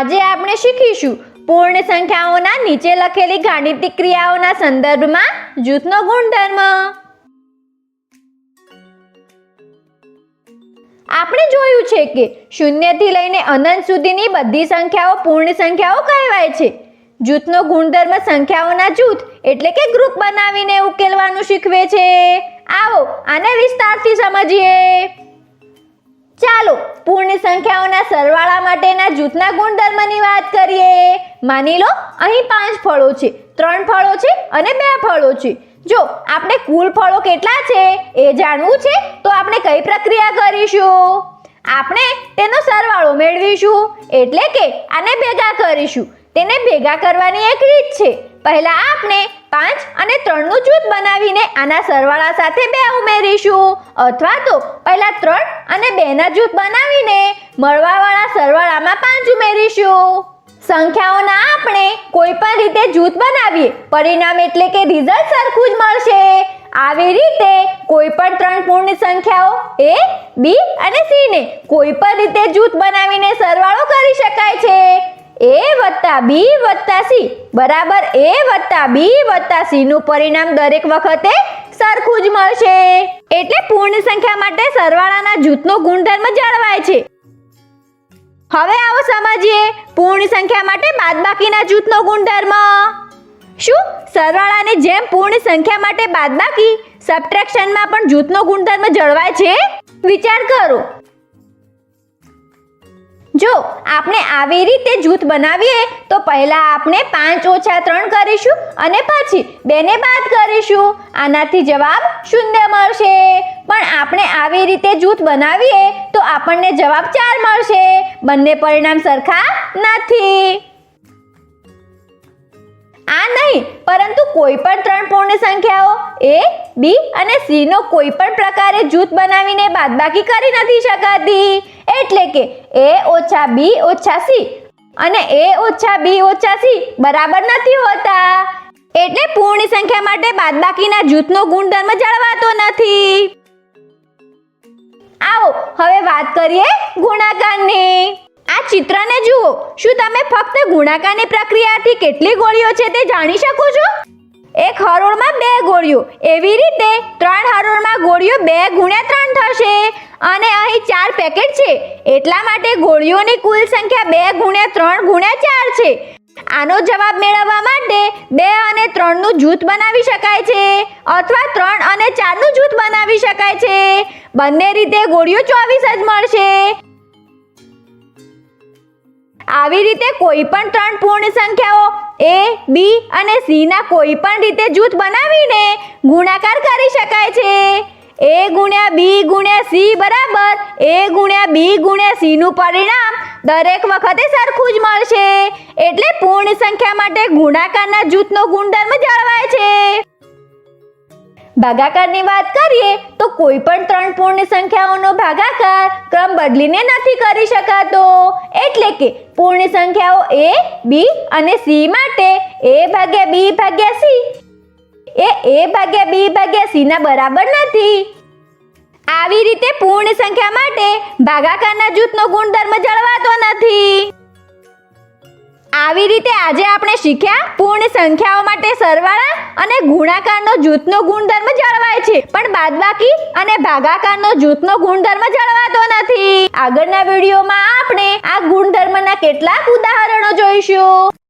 આજે આપણે શીખીશું પૂર્ણ સંખ્યાઓના નીચે લખેલી ગાણિતિક ક્રિયાઓના સંદર્ભમાં જૂથનો ગુણધર્મ। આપણે જોયું છે કે 0 થી લઈને અનંત સુધીની બધી સંખ્યાઓ પૂર્ણ સંખ્યાઓ કહેવાય છે। જૂથનો ગુણધર્મ સંખ્યાઓના જૂથ એટલે કે ગ્રુપ બનાવીને ઉકેલવાનું શીખવે છે। આવો આને વિસ્તારથી સમજીએ। ચાલો પૂર્ણ સંખ્યાઓના સરવાળા માટેના જૂથના ગુણધર્મની વાત કરીએ। માની લો અહીં 5 ફળો છે, 3 ફળો છે અને 2 ફળો છે। જો આપણે કુલ ફળો કેટલા છે એ જાણવું છે તો આપણે કઈ પ્રક્રિયા કરીશું? આપણે તેનો સરવાળો મેળવીશું એટલે કે આને ભેગા કરીશું। તેને ભેગા કરવાની એક રીત છે। પહેલા આપણે 5 અને 3 નું જૂથ બનાવીને આના સરવાળા સાથે 2 ઉમેરીશું અથવા તો પહેલા 3 અને 2 ના જૂથ બનાવીને મળવાવાળા સરવાળામાં 5 ઉમેરીશું। સંખ્યાઓના આપણે કોઈ પણ રીતે જૂથ બનાવીએ પરિણામ એટલે કે રિઝલ્ટ સરખું જ મળશે। આવી રીતે કોઈ પણ 3 પૂર્ણ સંખ્યાઓ a, b અને c ને કોઈ પણ રીતે જૂથ બનાવીને સરવાળો કરી શકાય છે। a + b + c બરાબર a + b + c નું પરિણામ દરેક વખતે સરખું જ મળશે। એટલે પૂર્ણ સંખ્યા માટે સરવાળાના જૂથનો ગુણધર્મ જળવાય છે। હવે આવો સમજીએ પૂર્ણ સંખ્યા માટે બાદબાકીના જૂથનો ગુણધર્મ। શું સરવાળાની જેમ પૂર્ણ સંખ્યા માટે બાદબાકી સબટ્રેક્શનમાં પણ જૂથનો ગુણધર્મ જળવાય છે? વિચાર કરો। જો આપણે આવી રીતે જૂથ બનાવીએ તો પહેલા આપણે 5 - 3 કરીશું અને પછી 2 ને બાદ કરીશું। આનાથી જવાબ 0 મળશે। પણ આપણે આવી રીતે જૂથ બનાવીએ તો આપણને જવાબ 4 મળશે। બંને પરિણામ સરખા નથી। આ નહીં પરંતુ કોઈ પણ 3 પૂર્ણ સંખ્યાઓ a, b અને c નો કોઈ પણ પ્રકારે જૂથ બનાવીને બાદબાકી કરી નથી શકાતી। એટલે કે a - b - c અને a - b - c બરાબર નથી હોતા। એટલે પૂર્ણ સંખ્યા માટે બાદબાકીના જૂથનો ગુણધર્મ જળવાતો નથી। આવો હવે વાત કરીએ ગુણાકારની। આ ચિત્રને જુઓ। શું તમે ફક્ત ગુણાકારની પ્રક્રિયાથી કેટલી ગોળીઓ છે તે જાણી શકો છો? એક હરોળમાં 2 ગોળીઓ। એવી રીતે 3 હરોળમાં ગોળીઓ 2 × 3 થશે અને અહીં 4 પેકેટ છે એટલા માટે ગોળીઓની કુલ સંખ્યા 2 × 3 × 4 છે। આનો જવાબ મેળવવા માટે 2 અને 3 નું જૂથ બનાવી શકાય છે અથવા 3 અને 4 નું જૂથ બનાવી શકાય છે। બંને રીતે ગોળીઓ 24 જ મળશે। આવી રીતે કોઈ પણ 3 પૂર્ણ સંખ્યાઓ a, b અને c ના કોઈ પણ રીતે જૂથ બનાવીને ગુણાકાર કરી શકાય છે। a × b × c બરાબર a × b × c નું પરિણામ દરેક વખતે સરખું જ મળશે। એટલે પૂર્ણ સંખ્યા માટે ગુણાકારના જૂથનો ગુણધર્મ જળવાય છે। ભાગાકારની વાત કરીએ તો કોઈ પણ 3 પૂર્ણ સંખ્યાઓનો ભાગાકાર ક્રમ બદલીને નથી કરી શકાતો। એટલે કે પૂર્ણ સંખ્યાઓ a, b અને c માટે a / b / c A a / b / c ના બરાબર નથી। આવી રીતે પૂર્ણ સંખ્યા માટે ભાગાકારના જૂથનો ગુણધર્મ જળવાતો નથી। આવી રીતે આજે આપણે શીખ્યા પૂર્ણ સંખ્યાઓ માટે સરવાળા અને ગુણાકારનો જૂથનો ગુણધર્મ જળવાય છે પણ બાદબાકી અને ભાગાકારનો જૂથનો ગુણધર્મ જળવાતો નથી। આગળના વિડીયોમાં આપણે આ ગુણધર્મના કેટલાક ઉદાહરણો જોઈશું।